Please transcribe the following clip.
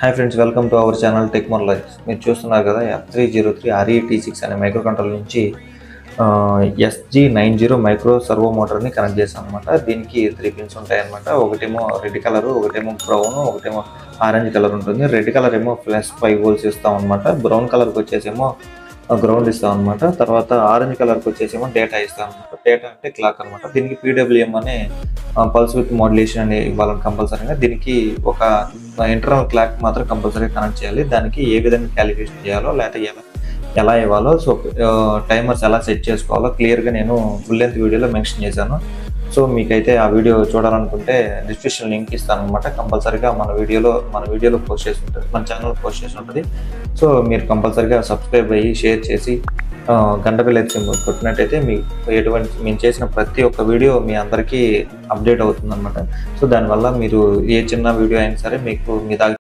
Hi friends, welcome to our channel tech more life. మీరు చూస్తున్నారు కదా, F303 RET6 అనే మైక్రో కంట్రోలర్ నుంచి SG90 మైక్రో సర్వో మోటార్ని కనెక్ట్ చేశాను అనమాట. దీనికి 3 పిన్స్ ఉంటాయన్నమాట. ఒకటేమో రెడ్ కలర్, ఒకటేమో బ్రౌన్, ఒకటేమో ఆరెంజ్ కలర్ ఉంటుంది. రెడ్ కలర్ ఏమో +5 వోల్ట్స్ ఇస్తాం అనమాట. బ్రౌన్ కలర్కి వచ్చేసేమో గ్రౌండ్ ఇస్తాం అనమాట. తర్వాత ఆరెంజ్ కలర్కి వచ్చేసేమో డేటా ఇస్తాం అనమాట. డేటా అంటే క్లాక్ అనమాట. దీనికి PWM అనే పల్స్ విత్ మోడ్యులేషన్ అని ఇవ్వాలని కంపల్సరీగా. దీనికి ఒక ఇంటర్నల్ క్లాక్ మాత్రం కంపల్సరీ కనెక్ట్ చేయాలి. దానికి ఏ విధంగా క్యాలిక్యులేషన్ చేయాలో లేకపోతే ఎలా ఇవ్వాలో, సో టైమర్స్ ఎలా సెట్ చేసుకోవాలో క్లియర్గా నేను ఫుల్ లెంత్ వీడియోలో మెన్షన్ చేశాను. సో మీకైతే ఆ వీడియో చూడాలనుకుంటే డిస్క్రిప్షన్ లింక్ ఇస్తాను అనమాట. కంపల్సరీగా మన వీడియోలో పోస్ట్ చేసి ఉంటుంది, మన ఛానల్లో పోస్ట్ చేసి ఉంటుంది. సో మీరు కంపల్సరీగా సబ్స్క్రైబ్ అయ్యి షేర్ చేసి గంట బిల్ సింబల్ కొట్టినట్టయితే మేము చేసిన ప్రతి ఒక్క వీడియో మీ అందరికీ అప్డేట్ అవుతుంది అనమాట. సో దానివల్ల మీరు ఏ చిన్న వీడియో అయినా సరే మీకు మీ